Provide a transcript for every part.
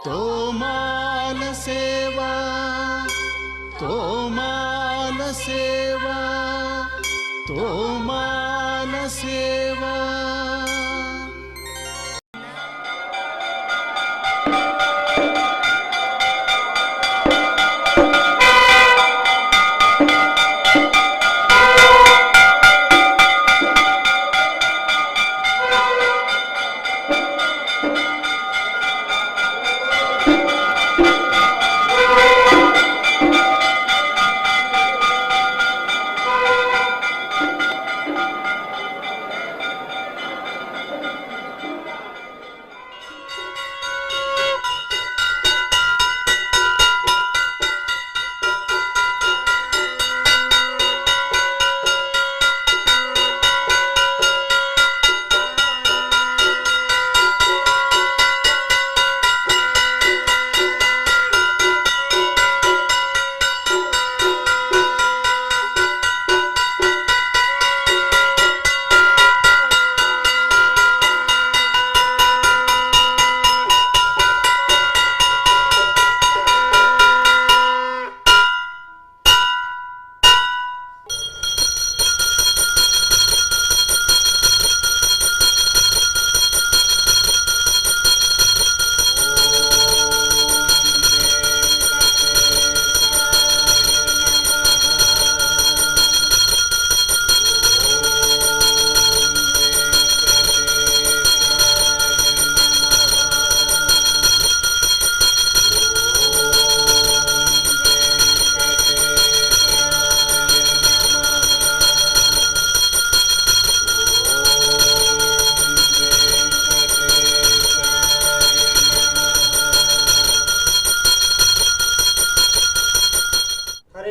तोमाल सेवा तोमाल सेवा तोमाल सेवा।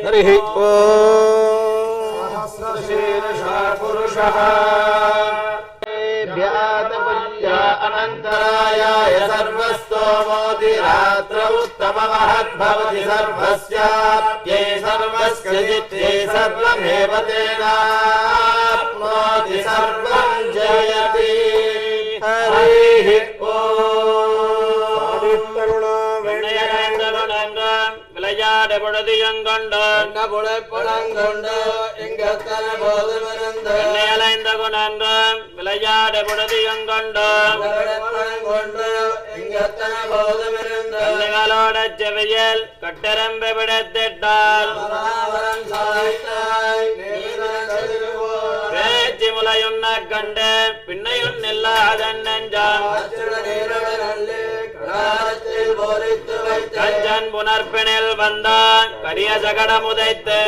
हरिः सहस्रशीर्षः पुरुषः व्यातपुल्या अनन्तरायाय सर्वस्तोमोऽधिरात्र उत्तममहद्भवति सर्वस्याप्यै सर्वस्य जित्यै सर्वमेव तेनाप्नोति सर्वं जयति। हरिः கட்டரம்பை விடத்திட்டால் பேச்சு முலையுண்ண கண்டு பின்னையுன் இல்லாதன் நெஞ்சான் கஞ்சன் புனர்பினில் வந்தான் கரிய சகடம் உதைத்து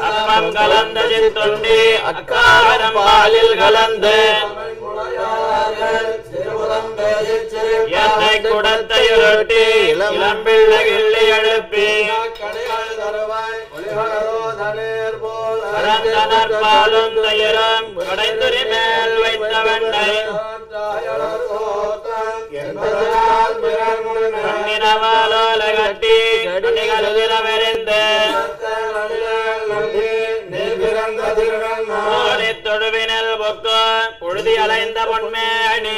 அப்பம் கலந்த சித்துண்டி அக்காரம் பாலில் கலந்து என்னை குடத்தையுருட்டி இளம்பிள்ளை கிள்ளி எழுப்பி கரந்தனர் பாலும் தயிரும் கடைந்துரி மேல் வைத்த வெண்ணை கண்ணினவாலோல கட்டி கண்ணிகளுதிரவெறிந்து தொழுவினல் பொக்கு புழுதி அலைந்த பொன்மேணி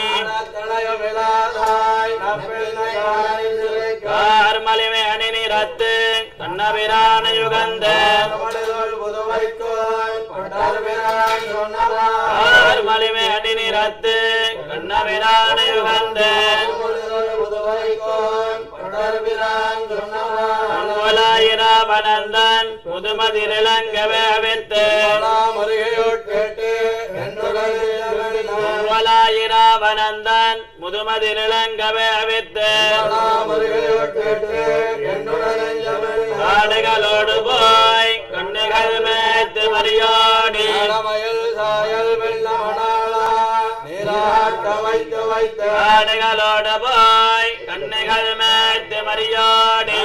கார்மலிமை அணி நிறத்து கண்ணபிரான யுகந்த கார்மலிமை அணி நிறத்து கண்ணபிரான யுகந்த பனந்தன் முதுமதிலங்கவே அவித்து பனந்தன் முதுமதிலங்கவே அவித்து காடுகளோடு போய் கண்ணுகள் மேய்த்து மரியாடி காடுகளோடு போய் கண்ணுகள் மேய்த்து மரியாடி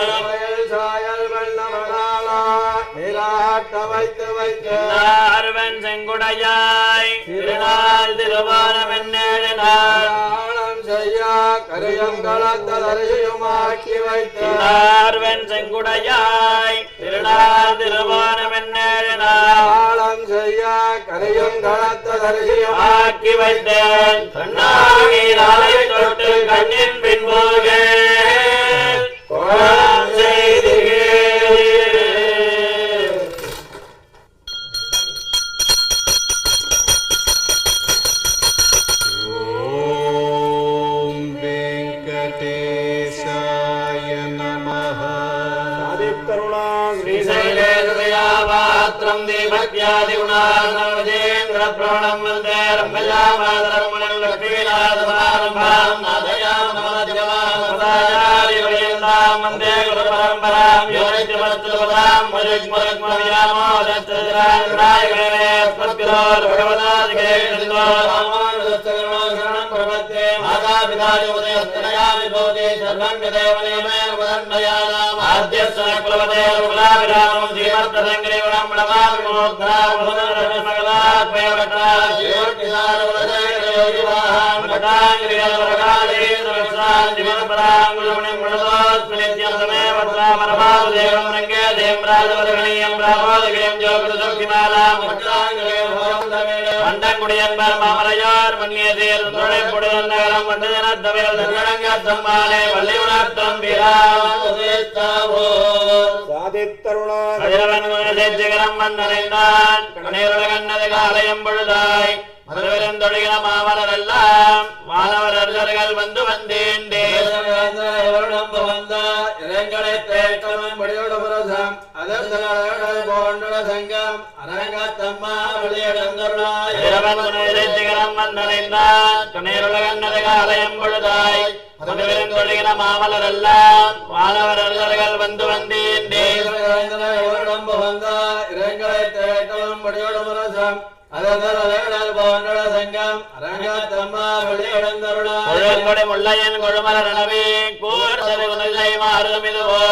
ஆர்வன் செங்குடையாய் திருநாள் திருவாரம் என்னேழு நாள் ஆர்வன் செங்குடையாய் திருநாள் திருவாரம் என்னேழு நாள் செய்ய கரையும் கலத்த தரிசியும் ஆக்கி வைத்தேன் கண்ணாகி நாளை தொட்டு கண்ணின் பின்போக கோலம் செய்திகே ्यादिगुणार्णवजेन्द्र प्रणं वन्दे रम्भजामातरं मुनिं लक्ष्मीनाथसमारम्भां नाथयामनमध्यमामदाचार्यपर्यन्तां वन्दे गुरुपरम्परां यो नित्यमच्युतपदां मरुग्मरुग्मविरामोदच्छराजरायगणे अस्मद्गुरोर्भगवतादिगेन्द्रो रामानुजस्य प्रपद्ये मातापितायोदयस्तनया विभूते सर्वं यदेव नियमेन वदन्नयानाम् आद्यस्य कुलपते कुलाभिरामं श्रीमद्दशङ्करेवणं प्रणमामि மண்டங்குடியன்பர் மாமரையோர் மன்னியதேர் துணைப்புடன் நகரம் மண்டதனத்தவையில் தன்னடங்கத்தம்மாளே வள்ளி உணர்த்தம் சாதித்தருணம் மன்னரைந்தான் கணேருட கண்ணது காலயம் பொழுதாய் மதுவரந்தொழிகிற மாமலரெல்லாம் மாணவர் அர்ஜர்கள் வந்து வந்தேண்டே இரங்களை தேக்கமும் முடியோட புரசம் அதர்தோண்ட சங்கம் அரங்கத்தம்மா வெளியிடந்தருளாயிரம் மன்னரைந்தான் கணேருட கண்ணது காலயம் பொழுதாய் மதுவரந்தொழிகிற மாமலரெல்லாம் மாணவர் அர்ஜர்கள் வந்து வந்தேண்டே இரங்களை தேக்கமும் முடியோட புரசம் முள்ளையன் கொழுமலரணவே கூர்தலை மாறுமிதுவோ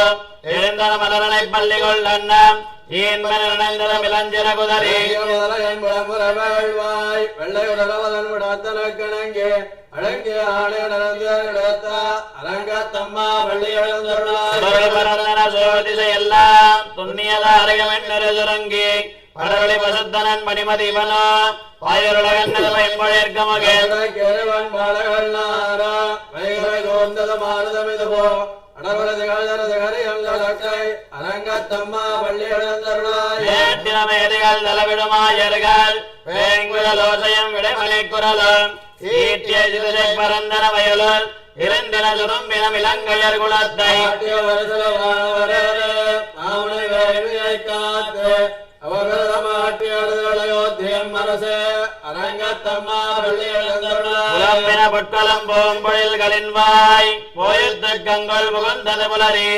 எழுந்தன மலரனை பள்ளிகொள் அண்ணம் ஈன்மனிழந்தனம் இளஞ்சிற குதறி வெள்ளையுடலவதன் விடத்தனக்கணங்கே அழங்கிய ஆணையடத்த அரங்கத்தம்மா பள்ளி எழுந்தருளாய் சோதிசை எல்லாம் துண்ணியத அருகமென்னரு சுரங்கி பரவளி பசுத்தனன் மணிமதிவனோ வாயுருலகன்னதமையற்கமகேவன் பாலகள்நாரா வைகரை கோந்தத மாறுதமிதுவோ அரங்கத்தம்மா பள்ளி எழுந்தருளாய் தலவிடுமாயர்கள் வேங்குழலோசையம் விடைமலை குரலும் ஈட்டிய சிறுதை பரந்தன வயலுள் இருந்தின சுரும்பினம் இலங்கையர் குலத்தை காத்து அவர்களிடம் மனசே அரங்கத்தம்மா பள்ளியின பொற்களம் போம்பொழில்களின் வாய் போயத்து கங்கொள் முகந்தது புலரி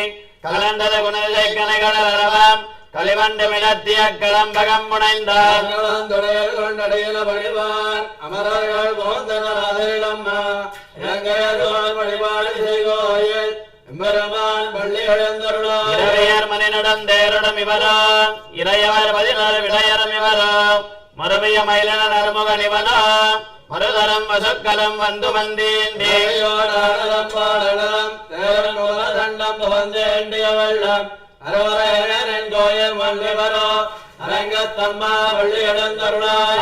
கலந்தது குணலை கனைகளரவம் களிமண்டு மிளத்திய களம்பகம் முனைந்தார் கொண்டடையில பணிவான் அமரர்கள் போந்தனம்மா இலங்கையர் வழிபாடு செய்வோயில் இறையர் மணி நடந்தேரிடம் இவரோ இறையவர் 16 விடையரும் இவரோ மறுமைய மயிலன நறுமுகன் இவனோ மறுதரம் வசுக்கலம் வந்து வந்தேண்டேயோடம் பாடலம் தண்டம் வந்தேண்டிய வெள்ளம் அரவரையன் கோயில் மல்லிவரோ அரங்கத்தம்மா வள்ளி எழுந்தருளாய்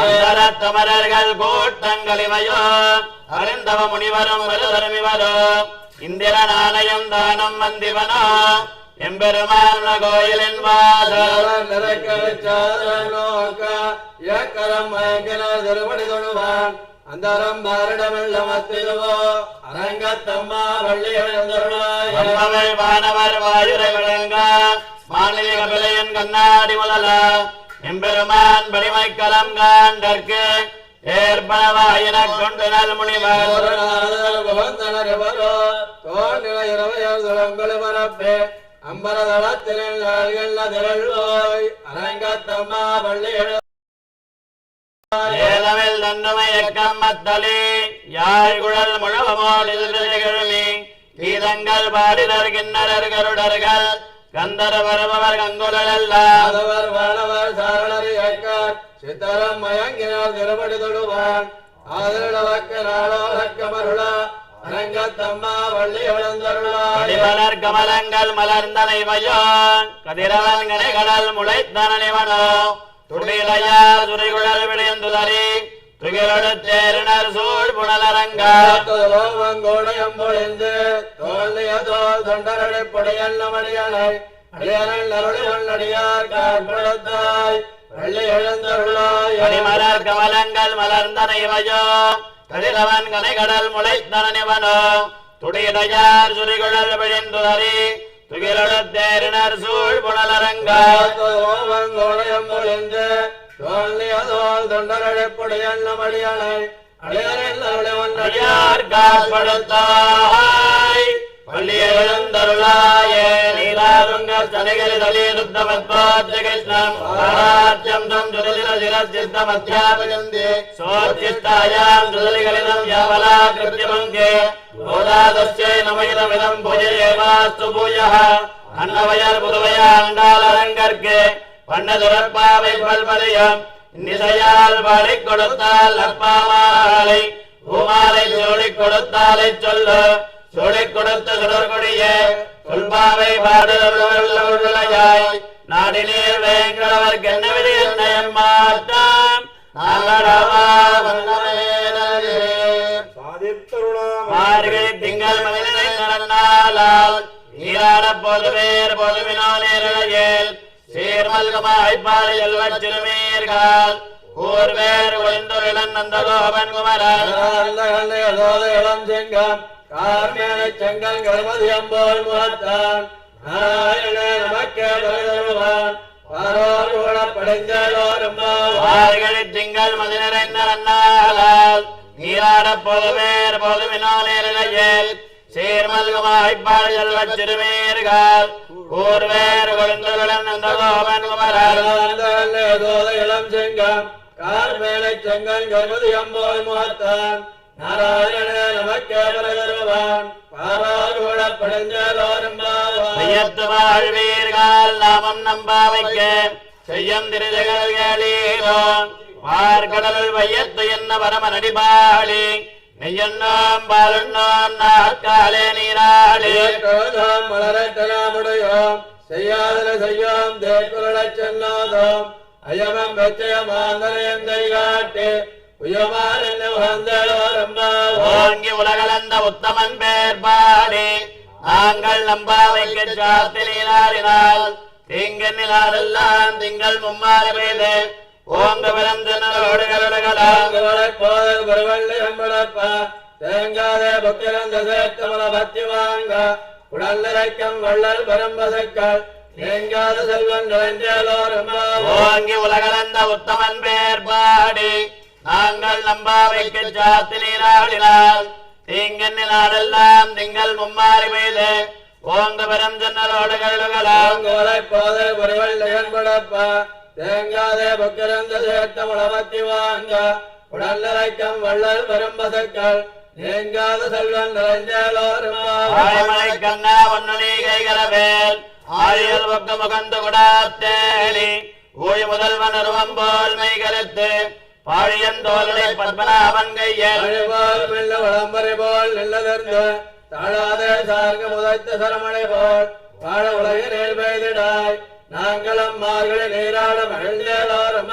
தமரர்கள் கூட்டங்கள் இவையோ அறிந்தவ முனிவரும் மறுதரம் இவரோ இந்திர நாணயம் தானம் வந்திவனோ எம்பெருமான கோயிலின் வாசல் திருமணி தொழுவான் அந்தரம் பாரிடமெல்ல மத்திலுவோ அரங்கத்தம்மா வள்ளி எழுந்தருளாய் வானவர் வாயுரை விளங்க மாநில கபிலையன் கண்ணாடி முதல எம்பெருமான் பணிமை கலம் காண்டற்கு ஏற்பனவாயின கொண்டு நல் முனிவர் பரப்பே அம்பரதளத்தில் அரங்கத்தம்மா பள்ளி ஏதமில் தன்னுமையக்கம் மத்தளி யாழ்குழல் முழவமோடிழுமி கீதங்கள் பாடினர் கிண்ணரர் கருடர்கள் கந்தர வருபவர் கங்குலெல்லாதவர் வானவர் சாரணர் இயக்கார் சித்தரம் மயங்கினார் திருப்படி தொடுவான் ஆதரவக்க நாளோரக்கமருள அரங்கத்தம்மா வள்ளி எழுந்தருளார் கமலங்கள் மலர்ந்தனைவையோ கதிரவன்கனை கடல் முளைத்தனவனோ துடிலையார் துறைகுழல் விளைந்துதறி துகிலொடுத்தேரினர் சூழ் புனலரங்கா கோடையம் பொழிந்து தோல்லியதோ தொண்டரடைப்படையல் நமடியானை அடியானல் அருளிவன் அடியார் காற்படுத்தாய் பள்ளி எழுந்தருளாய் அடிமலர் கமலங்கள் மலர்ந்தனைவயோ கதிரவன் கனைகடல் முளைத்தனவனோ துடியடையார் சுரிகுழல் விழிந்துதறி துகிலொடுத்தேரினர் சூழ் புனலரங்கா கோடையம் பொழிந்து தோல்லியதோ தொண்டரடைப்படையல் நமடியானை அடியானல் அருளிவன் அடியார் காற்படுத்தாய் பள்ளி எழுந்தருளாயே நீலாதுங்கர் சனைகளிதளி ருத்தமத்வாத்யகிருஷ்ணம் ஆராத்யம் தம் ஜுதிரசிரசித்தமத்யாபயந்தே சோத்யிஷ்டாயாம் ஜுதலிகளிதம் யாவலா கிருத்யமங்கே கோதாதஸ்யை நமைதமிதம் பூஜயேவாஸ்து பூயः அன்னவயர் புதுவையா அண்டாலரங்கற்கு பண்ணதுரப்பாவை பல்பதையம் நிசையால் பாடிக் கொடுத்தால் அப்பாமாலை பூமாலை சோழிக் கொடுத்தாலை சொல்லு சோழிக் கொடுத்த சுடர்கொடிய சொல்பாவை பாடுதலாய் நாடினீர் வேங்கடவர் கென்னவிதி என்னயம் மாற்றாம் மார்கழி திங்கள் மகிழ்ச்சி நடந்தாலால் நீராட பொதுவேர் பொதுவினோ நேரழையேல் சீர்மல்கமாய்ப்பாடு செல்வச் சிறுமீர்கள் கூர்வேர் ஒளிந்துரிடன் நந்தகோபன் குமரன் இளம் செங்கம் கார்மேனை செங்கல் கருமதியம் போல் முகத்தான் நாராயண நமக்கே தருவான் பாரோட படைந்தோரும் மார்கழி திங்கள் மதி நிறைந்த நன்னாளால் நீராட பொதுவேர் பொதுவினோ நேரழையேல் சீர்மல்கமாய்ப்பாடு செல்வச் சிறுமீர்கள் கூர்வேர் ஒளிந்துரிடன் நந்தகோபன் குமரன் இளம் செங்கம் கார்மேனை செங்கல் கருமதியம் போல் முகத்தான் நாராயண நமக்கே தருவான் பாரோட படைந்தோரும் செய்யத்து வாழ்வீர்கள் நாமம் நம்பாவைக்க செய்யம் திருஜகள் கேளீரோம் மார்கடல் வையத்து என்ன பரம நடிபாளி நெய்யண்ணாம் பாலுண்ணாம் நாட்காலே நீராளி மலரட்டனாமுடையோம் செய்யாதன செய்யோம் தேக்குரளச் செல்லாதோம் அயமம் வெச்சயமாந்தரையந்தை காட்டு உயமான் என்ன உகந்தோரும் ஓங்கி உலகளந்த உத்தமன் பேர் பாடி நாங்கள் நம்பாவைக்க சாத்தி நீராடினால் தீங்கெல்லாம் திங்கள் மும்மாறு பெய்து ஓங்க பிறந்தனோடுகளோடுகளாம் தேங்காதே புக்கிரந்த சேர்த்தமல பத்தி வாங்க உடல்நிறைக்கம் வள்ளல் பரம்பசக்கள் தேங்காத செல்வன் நிறைந்தோரும் ஓங்கி உலகளந்த உத்தமன் பேர் பாடி நாங்கள் நம்பாவைக்க சாத்தி நீராடினால் தீங்கன்னி நாடெல்லாம் திங்கள் மும்மாறி பெய்து ஓங்க பெரும் ஜன்னலோடுகளாம் போதை ஒருவள் பயன்படப்பா தேங்காதே புக்கிரந்த சேர்த்தமல பத்தி வாங்க உடல்நிறைக்கம் வள்ளல் பரம்பசக்கள் தேங்காத செல்வன் நிறைந்தோரும் ஆயமலை கண்ணா ஒன்னொலி கைகளவேல் ஆழியல் பக்க முகந்து விடாத்தேடி ஊழி முதல்வன் அருவம் போல் மெய் கருத்து பாழியந்தோலை பத்மநாபன் கையல் மெல்ல வளம்பரை போல் நில்லதர்ந்து தாழாதே சார்க முதைத்த சரமணை போல் வாழ உலகினில் பெய்திடாய் நாங்களும் மார்கழி நீராட மகிழ்ந்தோரும்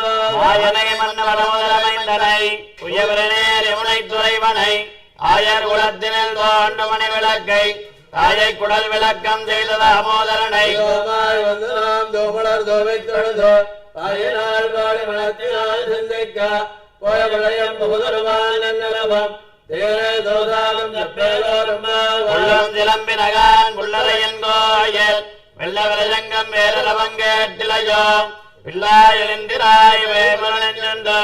ஆயனை மன்னவனமுதலமைந்தனை உயவரநேர் யமுனை துறைவனை ஆயர் குலத்தினில் தோண்டு மணி விளக்கை தாயை குடல் விளக்கம் செய்த தாமோதரனை வந்து நாம் தோமலர் தோவை தொழுதோ தாயினால் பாடி மனத்தினால் சிந்திக்க போய விளையம் புகுதருவான் நிலவம் தேரே தோதாகம் செப்பேலோரும் உள்ளம் சிலம்பினகான் புள்ளரையன் கோயில் வெள்ள விரஜங்கம் வேரலவங்கேட்டிலையோ பிள்ளாயிராய் வேமரணின்று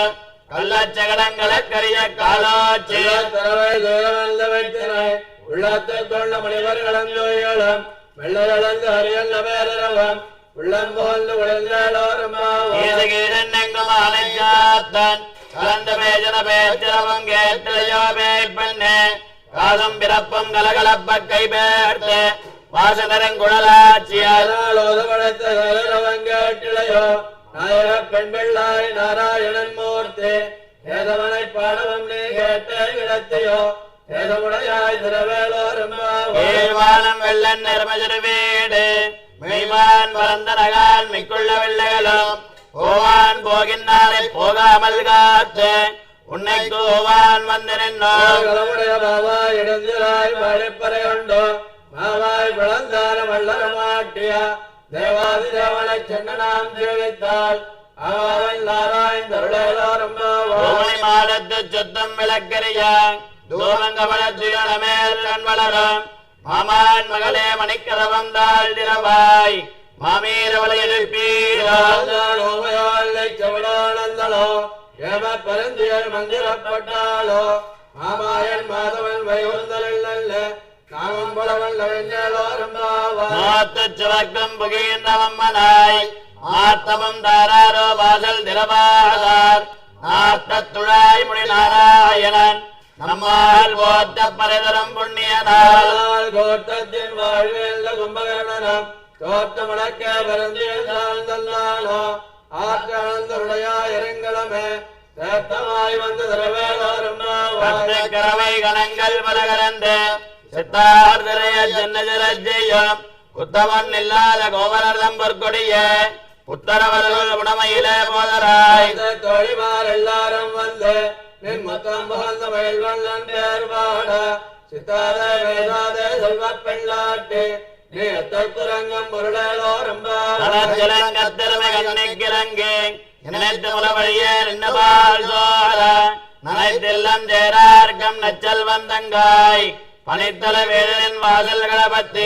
கள்ளச்சகடங்களக்கரிய காலோச்சி தரவை தூரமல்ல வெட்டினை உள்ளத்தை கொண்ட முனிவர்களும் வெள்ளழந்து அரியல்ல பேரவம் உள்ளம் போன்று உழைந்தோரும் எங்கும் ஆனைச்சாத்தன் கலந்த பேஜன பேச்சிரவம் கேட்டிலையோ பேய்பெண்ணே காதும் பிறப்பும் கலகலப்ப கை பேர்த்து வாசனரங்குழலாட்சியால் ஓதவழைத்தவங்கேட்டிலையோ நாயக பெண் பிள்ளாய் நாராயணன் மூர்த்தி ஏதவனை பாடவம் நீ கேட்ட இடத்தையோ ஏதமுடையாய் திரவேலோரும் ஏழ்வானம் வெள்ளன் நிறமஜரு வீடு மெய்மான் வளர்ந்த நகான் மிக்குள்ள வெள்ளைகளும் போவான் போகின்றானை போகாமல் காத்து உன்னை தூவான் வந்து நின்றோம் களமுடைய பாவாய் இடந்திராய் மழைப்பறை உண்டோ மாவாய் பிளந்தார வல்லர மாட்டிய தேவாதி தேவனை சென்ன நாம் ஜீவித்தால் அவன் நாராயணருளோரம்பாவாய் மாடத்து சுத்தம் விளக்கரிய தூமங்கமலத்துயரமேல் கண் வளரும் மாமான் மகளே மணிக்கதவம் தாழ் திரவாய் மாமீரவளை எழுப்பீரோமையோல்லை செவடானந்தளோ ஏம பரந்தியல் மந்திரப்பட்டாளோ மாமாயன் மாதவன் வைகுந்தல் நாமம் பலவல்லோரம்பாவாய் சுவர்க்கம் புகின்றவம்மனாய் ஆத்தமம் தாராரோ வாசல் திரவாதார் ஆத்தத்துழாய் முடி நாராயணன் நம்மால் போத்த பரிதரம் புண்ணியனால் கோட்டத்தின் வாழ்வில் கும்பகர்ணனம் தோட்ட முழக்க பரந்தியில் சார்ந்தல்லானோ ஆற்றழுடைய இறங்கலமே தேத்தமாய் வந்து திரவேலோரம்பாவாய் கரவை கணங்கள் பலகரந்து சித்தார் திரைய ஜெயம் உத்தமன் இல்லாத கோவலர்தம் பொற்கொடிய உத்தரவர்கள் உடமையிலே போதராய் தோழிமார் எல்லாரும் வந்து நின் மொத்தம் புகழ்ந்த மயில்வண்ணன் பேர் பாட சித்தாத வேதாத செல்வ பெண்ணாட்டி நீ அத்தரங்கம் பொருளோரம்பாலங்கத்திறமை கண்ணிக்கிறங்கே நினைத்து முல வழியே நின்னபால் சோர நனைத்தெல்லாம் சேரார்க்கம் நச்சல் வந்தங்காய் பனித்தல வேதனின் வாசல்களை பத்தி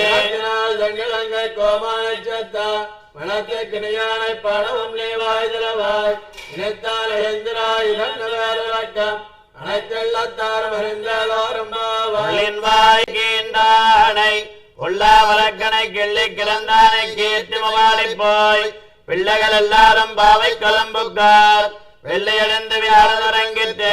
தங்கிழங்கை கோமானச்சத்தா மனத்தை கிணியானை பாடவும் நீவாய் திரவாய் இணைத்தால் எழுந்திராய் இதன் அனைத்தெல்லாத்தாரும் அறிந்தோரம்பாவாயின் வாய்கின்றானை உள்ளா வழக்கனை கிள்ளி கிளந்தானை கீர்த்தி மகாலி போய் பிள்ளைகள் எல்லாரும் பாவை கிளம்புக்கார் வெள்ளையடைந்து வியாழரங்கிட்டு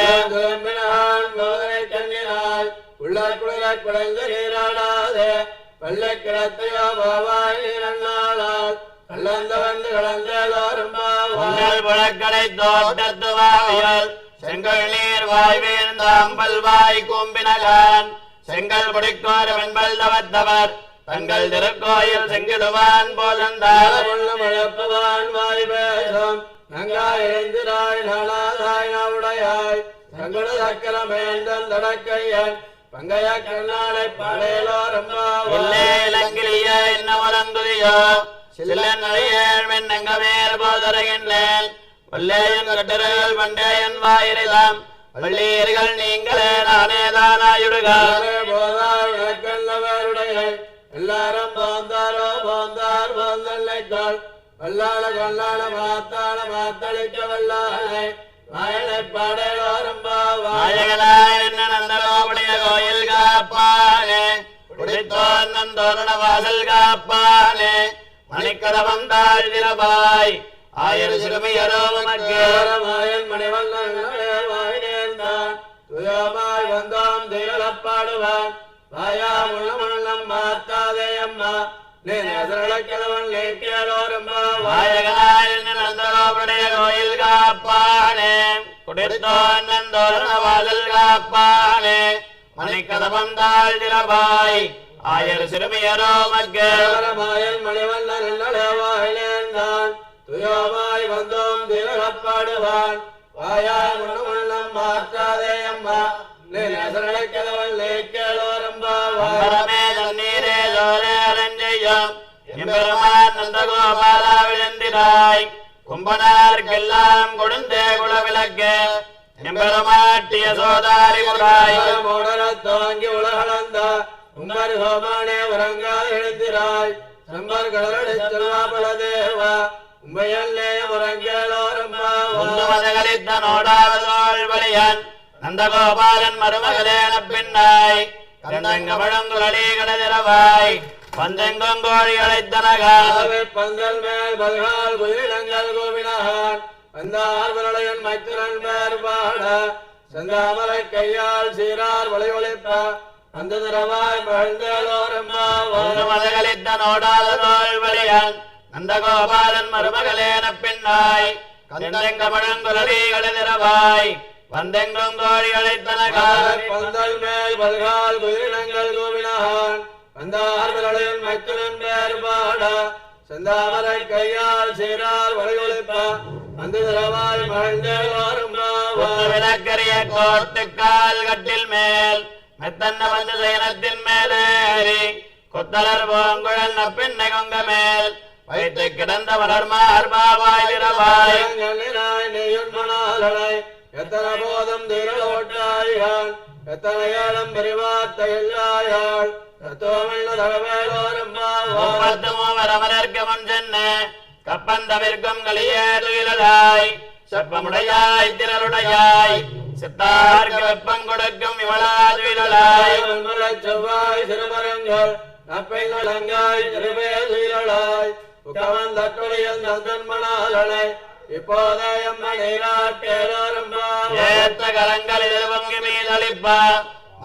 தங்கினாய் உள்ளார் குளிராய் குழந்த நீராடாதே பள்ளை கிடத்தையோ பாவாய் நீரண்ணாளால் கலந்த வந்து கலந்தோரம்பாவாய் புழக்கடை தோட்டத்து வாயல் செங்கல் நீர் வாய்வேந்த அம்பல் வாய் கூம்பினகான் செங்கல் புடிக்கோர் வெண்பல் தவத்தவர் தங்கள் திருக்கோயில் செங்கிடுவான் போதந்தார் மழப்பவான் வாய் பேசும் நங்காய் எழுந்திராய் நாளாதாய் நாவுடையாய் தங்களு சக்கரமேந்தன் தடக்கையன் பங்கைய கண்ணாலை பாடேலோரம்பாவில்லேலங்கிலிய இன்னமலங்குதியோ சில்லன் நழையேழ் மென்னங்க மேல் போதருகின்றேன் வல்லேயன் கட்டர்கள் பண்டேயன் வாயிரிதாம் வள்ளீர்கள் நீங்களே நானேதானாயுடுகார் போதாருடைய எல்லாரும் போந்தாரோ போந்தார் போந்தல்லைக்கால் வல்லாள கொல்லாள மாத்தாள மாத்தளிக்க வல்லாளை வாயனை பாடேலோரம்பாவாய் நந்தனோபுடைய கோயில் காப்பானே குடித்தோன் நந்தோரண வாசல் காப்பானே மணிக்கதவம் தாழ் திரபாய் ஆயிரம் சிறுமியரோ மாயன் மணிவண்ணன் வாயினேந்தான் துயமாய் வந்தோம் திகழப்பாடுவான் வாயா முள்ளம் மாத்தாதே அம்மா நீ நேசரக்கிழவன் நந்தனோபுடைய கோயில் காப்பானே குடித்தோன் நந்தோரண வாசல் காப்பானே மணிக்கதவம் தாழ் திரபாய் ஆயிரம் சிறுமியரோ மாயன் மணிவண்ணன் வாயினேந்தான் துயமாய் வந்தோம் திகழப்பாடுவான் வாயா முள்ளம் மாற்றாதே அம்மா நீ நேசரக்கிழவன் பரமே தண்ணீரே ஜோரேரஞ்செய்யும் எம்பெருமான் நந்தகோபாலா விழுந்திராய் கும்பனார்க்கெல்லாம் கொடுந்தே குலவிளக்கு எம்பெருமாட்டிய சோதாரி முறாய் தாங்கி உலகளந்த உம்பர் சோமானே உறங்காத எழுந்திராய் சம்பர் கடலடை செல்வாபல தேவா உம்பையல்லே உறங்கேலோரம்பாவதகளித்த நோடாவதோள் வலியன் நந்தகோபாலன் மருமகளேன பின்னாய் கந்தங்கமழங்குழலி கடதிரவாய் பந்தெங்கும் கோழி அழைத்தனகாவே பந்தல் மேல் பல்கால் குயிலங்கள் கோவினகான் வந்தார்வலையன் மைத்திரன் பேர் பாட செந்தாமரை கையால் சீரார் வளை ஒளிப்ப அந்த திரவாய் மழந்தோரம்பாவதகளித்த நோடாவதோள் வலியன் நந்தகோபாலன் மருமகளேன பின்னாய் கந்தெங்கமழங்குழலி கடதிரவாய் வந்தெங்கும் கோழி அழைத்தனகாவே பந்தல் மேல் பல்கால் குயிலங்கள் கோவினகான் வந்தார்வலையன் மைத்திரன் பேர் பாட செந்தாமரை கையால் சீரார் வளை ஒளிப்ப வந்து திரவாய் மகிழ்ந்தேலோரும் விளக்கரிய கோட்டுக்கால் கட்டில் மேல் மெத்தன்ன வந்து சயனத்தின் மேலேறி கொத்தலர் பூங்குழல் நப்பின்னை கொங்க மேல் வைத்து கிடந்த வளர் மார்பாவாய் இரவாய் நெய்யுண்மணாலனை எத்தனை போதும் திரளோட்டாயாள் எத்தனை ஏழும் பிரிவார்த்த எல்லாயாள் தத்துவமில்ல தகவேலோரும் முப்பத்து மூவர் அமரர்க்கு முன் சென்று கப்பந்தவிற்கும் களியே துயிலாய் செப்பமுடையாய் திரளுடையாய் சித்தார்க்கு வெப்பம் கொடுக்கும் இவளா துயிலாய் செவ்வாய் திருமரங்கள் நப்பைகள் அங்காய் திருவே துயிலாய் உக்கவன் தட்டுடையன் தன்மணாலனை இப்போதே எம்மனையிலாட்டேலோரும் ஏத்த கரங்கள் எதிர்வங்கி மீதளிப்பா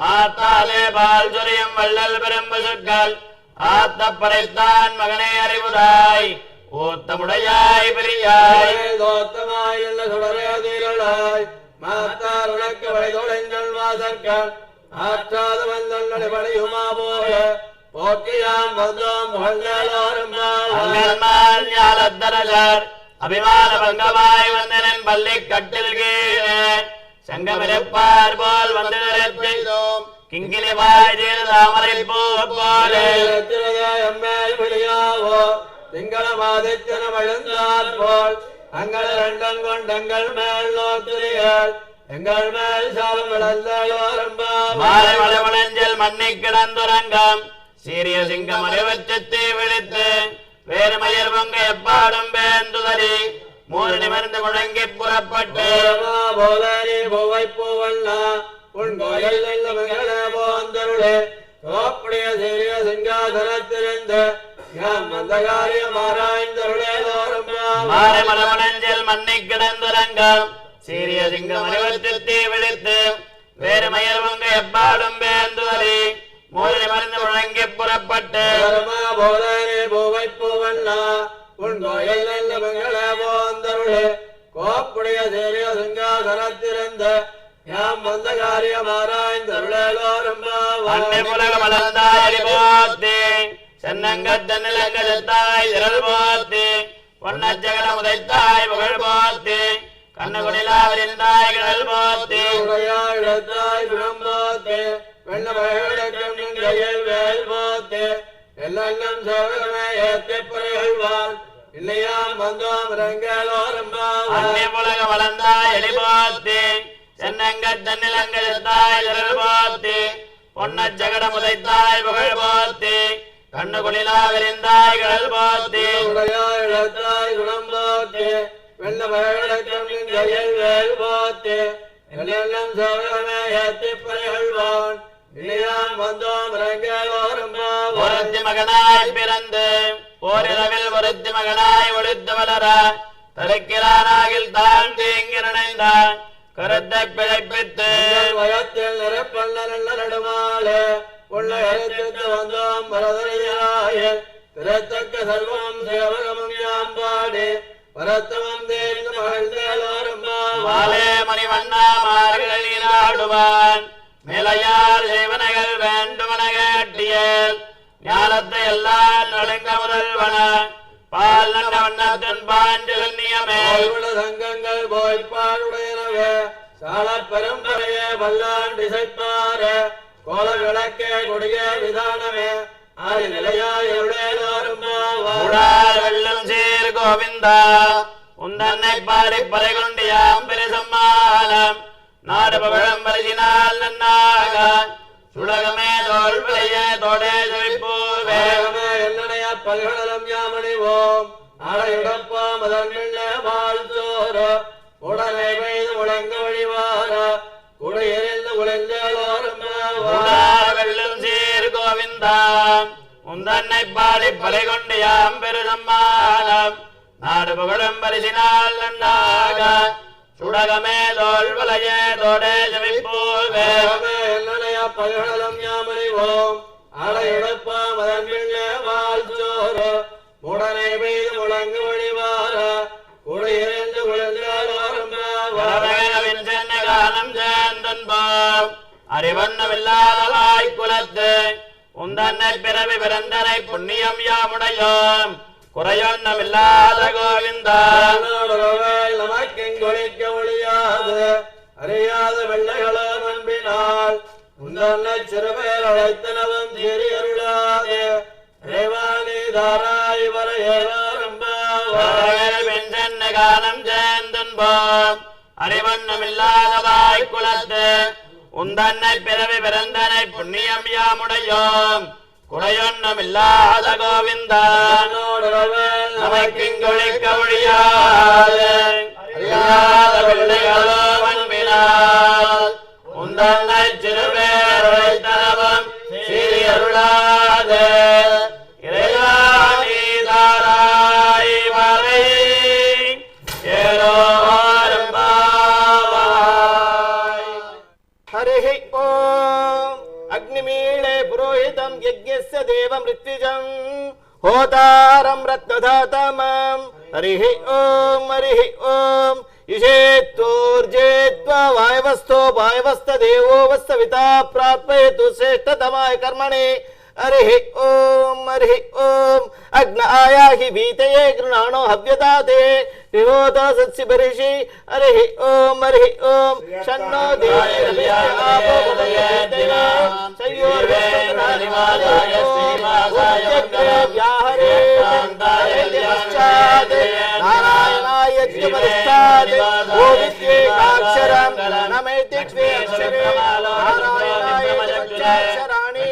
மாத்தாலே பால் சொரியும் வள்ளல் பெரும்பு சொற்கள் ஆத்த படைத்தான் மகனே அறிவுராய் ஊத்தமுடையாய் பெரியாய் தோத்தமாய் எல்ல சுடரே துயிலாய் மாத்தார் உனக்கு வழிதொடைங்கள் வாசற்கள் ஆற்றாது வந்தொன்னடி பணியுமா போல போக்கியாம் வந்தோம் புகழ்ந்தேலோரும் ஞாலத்தரசர் அபிமான பங்கமாய் வந்தனன் பள்ளி கட்டில் கீழே சங்கமிருப்பார் போல் வந்து நிறைத்தோம் கிங்கினி வாய் தாமரை பூ போலே எம்மேல் விழியாவோ திங்கள மாதித்தன வழுந்தால் போல் அங்கள் ரெண்டன் கொண்டங்கள் மேல் நோக்குறிகள் எங்கள் மேல் சாலம் விளந்தோரும் மாலை மலவளஞ்சல் மண்ணை கிடந்துரங்கம் சீரிய சிங்கம் அறிவச்சத்தை விழித்து வேறு மயர் பொங்க எப்பாடும் பேந்துதறி மூறு நிமிர்ந்து முழங்கி புறப்பட்டு போலரி பூவை பூவல்லா உன் கோயில் போந்தருளே தோப்புடைய சீரிய சிங்காசனத்திலிருந்து வந்த காரியம் ஆராய்ந்தருளேலோரும் மாலை மலவளஞ்சல் மண்ணை கிடந்துரங்கம் சீரிய சிங்கம் அறிவச்சத்தை விழித்து வேறு மயர் பொங்க எப்பாடும் பேந்துதறி மூறு நிமிர்ந்து முழங்கி புறப்பட்டு போலரி பூவை பூவல்லா உன் கோயில் நல்ல மங்கள போந்தருளே கோப்புடைய சீரிய சிங்காசனத்திலிருந்து யாம் வந்த காரியம் ஆராய்ந்தருளேலோரும் அன்னை புலக மலர்ந்தாய் போத்தி சென்னங்கத்தன்னிலங்கத்தாய் திரள் போத்தி பொன்னச்சகல முதைத்தாய் புகழ் போத்தி கண்ணுகுடிலாவிருந்தாய் கடல் போத்தி இடத்தாய் குணம் போத்து வெண்ண மகிழக்கம் கையில் வேல் போத்து எல்லாம் சோழமே ஏற்றப்பறைகள்வான் இல்லையாம் வந்தோம் ரங்கலோரும் அன்னை புலக மலர்ந்தாய் எலிபோத்தி சென்னங்கத்தன்னிலங்கத்தாய் திரள் போத்தி பொன்னச்சகட முதைத்தாய் புகழ் போத்தி கண்ணுகுடிலாவிருந்தாய் கடல் போத்தி இடத்தாய் குணம் போத்து வெண்ண மகிழக்கம் கையில் வேல் போத்து எல்லாம் சோழமே ஏற்றப்பறைகள்வான் இல்லையாம் வந்தோம் ரங்கலோரும் ஒருத்தி மகனாய் பிறந்து ஓரிரவில் ஒருத்தி மகனாய் ஒழித்து வளர தடுக்கிறானாகில் தான் தீங்கி நினைந்தான் கருத்தை பிழைப்பித்து வயத்தில் நிறப்பண்ண நடுமாலே உள்ள எழுத்து வந்தோம் வரதனையாய திறத்தக்க செல்வம் சேவகமும் யாம்பாடி வரத்தவம் தேர்ந்து மகிழ்ந்தேலோரும் மாலே மணிவண்ணா மார்கள் நீராடுவான் மேலையார் செய்வனைகள் வேண்டுமன கேட்டியல் ஞானத்தை எல்லாம் நடுங்க முதல்வன பால் நல்ல வண்ணத்தின் பாஞ்சல் நியமே சங்கங்கள் போய்ப்பாடுடையனவே சால பரம்பரையே வல்லான் திசைப்பார கோல விளக்கே கொடிய விதானமே ஆதி நிலையாய் எவ்வளோரும் வெள்ளம் சீர் கோவிந்தா உந்தன்னை பாடி பறை கொண்டு யாம் பெரு சம்மானம் நாடு பகழம் பரிசினால் நன்னாக சுடகமே தோல் விளைய தோடே செழிப்பூவே என்னனைய பல்கடலம் யாமணிவோம் அடையுடப்பாம் அதன் வாழ்த்தோர உடனே பெய்து முழங்க வழிவார குடையெறிந்து உழைந்தோரும் வெள்ளம் சீர் கோவிந்தா உந்தன்னை பாடி பறை கொண்டு யாம் பெரு சம்மானம் நாடு புகழும் பரிசினால் நன்னாக சுடகமே தோல் விளைய தோடே செழிப்பூவே என்னனைய பல்கடலம் யாமணிவோம் அடையுடப்பாம் அதன் வாழ்த்தோர உடனே பெய்து முழங்க வழிவார குடையெறிந்து உழைந்தோரும் சென்னை காலம் சேர்ந்தன்போம் அறிவண்ணமில்லாதவாய் குலத்து உந்தன்னை பிறவி பிறந்தனை புண்ணியம் யாமுடையோம் குறையொன்னமில்லாத கோவிந்தா நமக்கெங்கொழிக்க ஒழியாது அறியாத வெள்ளைகளோ அன்பினால் உந்தன்னை சிறுபேர் அழைத்தனவும் தேறி அருளாது தாராய் வர வென்றென்ன காலம் சேர்ந்துன்போம் அறிவண்ணமில்லாத வாய்க்குலத்து உந்தன்னை பிறவி பிறந்தனை புண்ணியம் யாமுடையோம் குறையொன்னமில்லாத கோவிந்தா நமக்கிங்கொழிக்க ஒழியாது அறியாத பிள்ளைகளோ அன்பினால் உந்தன்னை சிறுபேரழைத்தனவும் சீறி அருளாது இறைவா நீதாராய் வரை ஏரோரும் பாவாய். हरिः ओम् अग्निमीळे पुरोहितं यज्ञस्य देवं ऋत्विजं होतारं रत्नधातमं हरिः ओम् युषेत्तोर्जेत्वा वायवस्थो वायवस्थदेवो वस्तविता प्राप्येतु श्रेष्ठतमाय कर्मणे हरिः ओम् अग्न आयाहि भीतये गृणाणो हव्यदाते विभोता सत्सि बर्हिषि हरिः ओम् शन्नो नारायणाय गोविद्येकाक्षरं नमेति द्व्यक्षरे नारायणाय अक्षराणि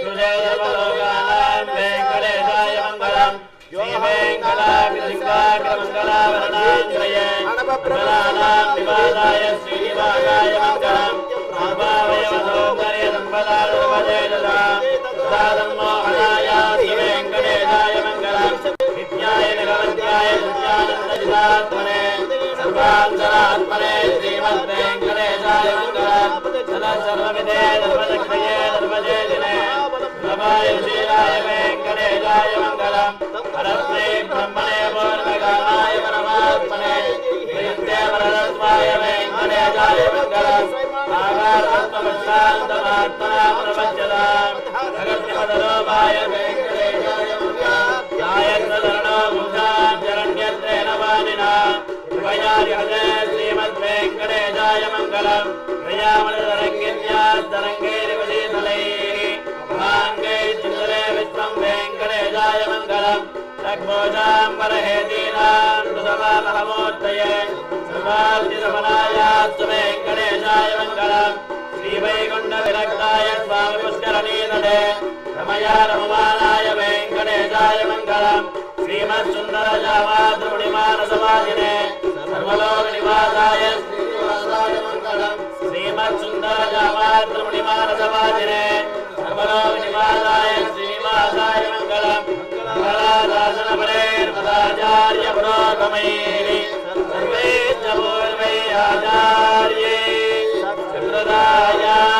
वेंकटेशाय मंगलम श्री वेंकटाद्रिमंगलावरणांत्रये मंगलानां निवासाय श्रीनिवासाय मंगलम भावयवसौन्दर्य संपदारुपजय मोहनाय श्री वेंकटेशाय मंगलम नित्याय भगवत्याय सत्यानन्दजितात्मने सर्वान्तरात्मने श्रीमद्वेंकटेशाय मंगलम सदा सर्वविदे धर्मचक्रये धर्मजयदिने नमाय श्रीराय वेंकटेशाय मंगलम परस्मै ब्रह्मणे पूर्णकामाय परमात्मने प्रियन्ते वरदत्वाय वेंकटेशाय मंगलम आगारत्वमशान्तमात्मना प्रपञ्चताम् जगत्पदलोपाय वेंकटेशाय मंगलम गायत्रधरणो मुखां शरण्यत्रेण वादिना कृपयार्हते श्रीमद्वेंकटेशाय मंगलम प्रयामलतरङ्गिन्यास्तरङ्गैरिवशीतलैः भाङ्गै चिन्दरे विश्वं वेङ्कटेशाय मङ्गलम् लग्मोजाम्बरहेतीनां सुतमामहमूर्तये सर्वार्थितमनायास्तु वेङ्कटेशाय मङ्गलम् श्रीवैकुण्ठविरक्ताय स्वामि पुष्करणीतटे रमया रममानाय वेङ्कटेशाय मङ्गलम् श्रीमत्सुन्दरजामातृमुनिमानसवासिने सर्वलोकनिवासाय श्रीनिवासाय मङ्गलम् श्रीमत्सुन्दरजामातृमुनिमानसवासिने सर्वलोकनिवासाय श्रीनिवासाय मङ्गलम् मंगलादासनपरेर्मदाचार्य पुरोगमैः सर्वैश्च पूर्वैः आचार्यैः सम्प्रदायाः